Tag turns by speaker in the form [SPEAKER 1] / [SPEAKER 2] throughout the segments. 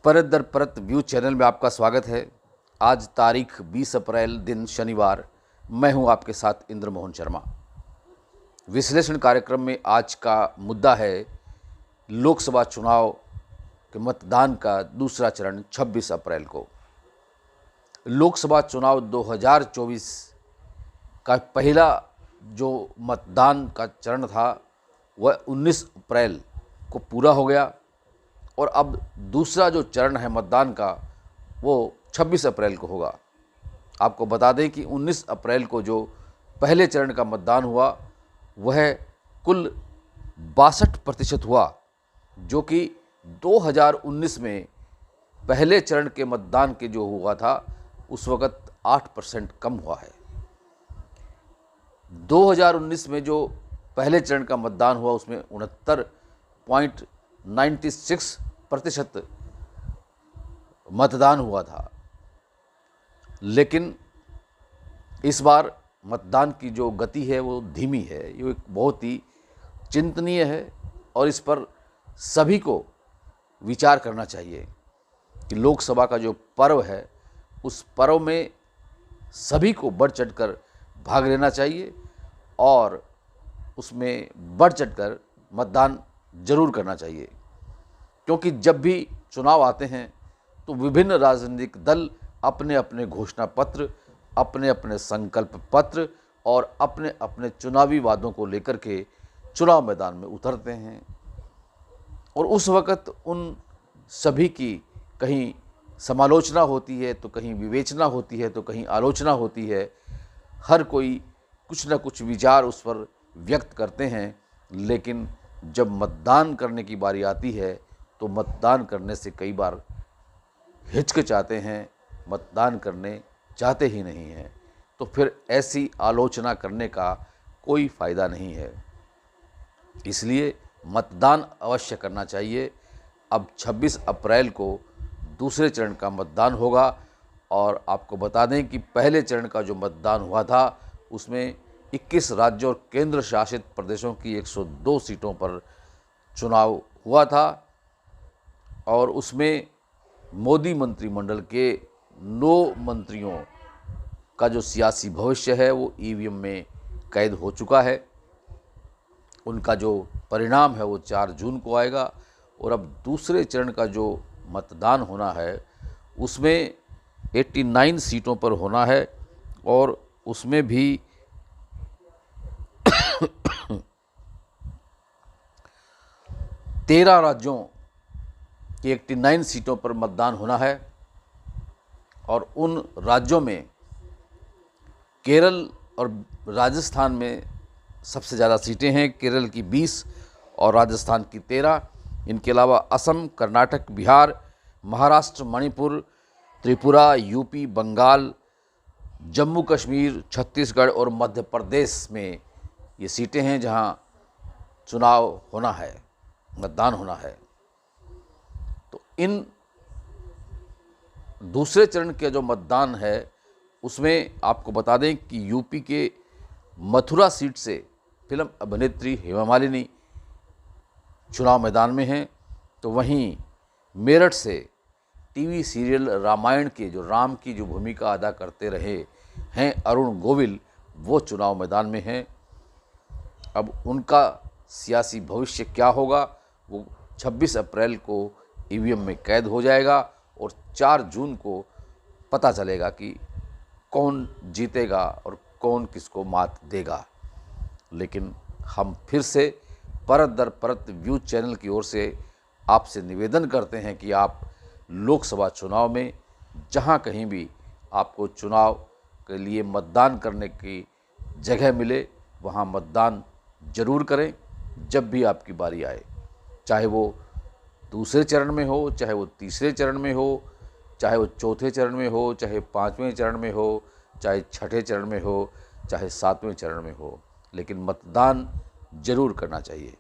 [SPEAKER 1] परत दर परत view channel में आपका स्वागत है। आज तारीख 20 अप्रैल दिन शनिवार। मैं हूं आपके साथ इंद्र मोहन शर्मा। विश्लेषण कार्यक्रम में आज का मुद्दा है लोकसभा चुनाव के मतदान का दूसरा चरण 26 अप्रैल को। लोकसभा चुनाव 2024 का पहला जो मतदान का चरण था वह 19 अप्रैल को पूरा हो गया और अब दूसरा जो चरण है मतदान का वो 26 अप्रैल को होगा। आपको बता दें कि 19 अप्रैल को जो पहले चरण का मतदान हुआ वह कुल 62% हुआ, जो कि 2019 में पहले चरण के मतदान के जो हुआ था उस वक़्त 8% कम हुआ है। 2019 में जो पहले चरण का मतदान हुआ उसमें 69.96% मतदान हुआ था, लेकिन इस बार मतदान की जो गति है वो धीमी है। ये एक बहुत ही चिंतनीय है और इस पर सभी को विचार करना चाहिए कि लोकसभा का जो पर्व है उस पर्व में सभी को बढ़ चढ़कर भाग लेना चाहिए और उसमें बढ़ चढ़कर मतदान जरूर करना चाहिए, क्योंकि जब भी चुनाव आते हैं तो विभिन्न राजनीतिक दल अपने अपने घोषणा पत्र, अपने अपने संकल्प पत्र और अपने अपने चुनावी वादों को लेकर के चुनाव मैदान में उतरते हैं और उस वक़्त उन सभी की कहीं समालोचना होती है तो कहीं विवेचना होती है तो कहीं आलोचना होती है। हर कोई कुछ न कुछ विचार उस पर व्यक्त करते हैं, लेकिन जब मतदान करने की बारी आती है तो मतदान करने से कई बार हिचकिचाते हैं, मतदान करने चाहते ही नहीं हैं। तो फिर ऐसी आलोचना करने का कोई फ़ायदा नहीं है, इसलिए मतदान अवश्य करना चाहिए। अब 26 अप्रैल को दूसरे चरण का मतदान होगा और आपको बता दें कि पहले चरण का जो मतदान हुआ था उसमें 21 राज्यों और केंद्र शासित प्रदेशों की 102 सीटों पर चुनाव हुआ था और उसमें मोदी मंत्रिमंडल के 9 मंत्रियों का जो सियासी भविष्य है वो ईवीएम में कैद हो चुका है। उनका जो परिणाम है वो 4 जून को आएगा और अब दूसरे चरण का जो मतदान होना है उसमें 89 सीटों पर होना है और उसमें भी 13 राज्यों की 89 सीटों पर मतदान होना है और उन राज्यों में केरल और राजस्थान में सबसे ज़्यादा सीटें हैं। केरल की 20 और राजस्थान की 13। इनके अलावा असम, कर्नाटक, बिहार, महाराष्ट्र, मणिपुर, त्रिपुरा, यूपी, बंगाल, जम्मू कश्मीर, छत्तीसगढ़ और मध्य प्रदेश में ये सीटें हैं जहां चुनाव होना है, मतदान होना है। तो इन दूसरे चरण के जो मतदान है उसमें आपको बता दें कि यूपी के मथुरा सीट से फिल्म अभिनेत्री हेमा मालिनी चुनाव मैदान में हैं, तो वहीं मेरठ से टीवी सीरियल रामायण के जो राम की जो भूमिका अदा करते रहे हैं अरुण गोविल, वो चुनाव मैदान में हैं। अब उनका सियासी भविष्य क्या होगा वो 26 अप्रैल को ईवीएम में कैद हो जाएगा और 4 जून को पता चलेगा कि कौन जीतेगा और कौन किसको मात देगा। लेकिन हम फिर से परत दर परत व्यू चैनल की ओर से आपसे निवेदन करते हैं कि आप लोकसभा चुनाव में जहां कहीं भी आपको चुनाव के लिए मतदान करने की जगह मिले वहां मतदान जरूर करें जब भी आपकी बारी आए, चाहे वो दूसरे चरण में हो, चाहे वो तीसरे चरण में हो, चाहे वो चौथे चरण में हो, चाहे 5वें चरण में हो, चाहे 6ठे चरण में हो, चाहे 7वें चरण में हो, लेकिन मतदान जरूर करना चाहिए।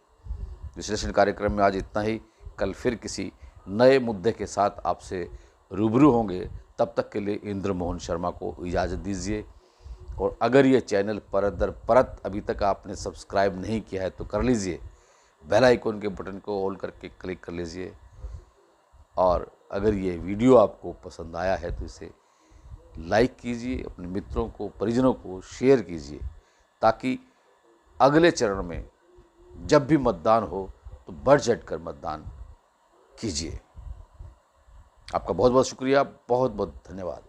[SPEAKER 1] विश्लेषण कार्यक्रम में आज इतना ही। कल फिर किसी नए मुद्दे के साथ आपसे रूबरू होंगे। तब तक के लिए इंद्र मोहन शर्मा को इजाज़त दीजिए और अगर ये चैनल परत दर परत अभी तक आपने सब्सक्राइब नहीं किया है तो कर लीजिए। बेल आइकन के बटन को ऑल करके क्लिक कर लीजिए और अगर ये वीडियो आपको पसंद आया है तो इसे लाइक कीजिए, अपने मित्रों को, परिजनों को शेयर कीजिए, ताकि अगले चरण में जब भी मतदान हो तो बढ़ चढ़ कर मतदान कीजिए। आपका बहुत बहुत शुक्रिया, बहुत बहुत धन्यवाद।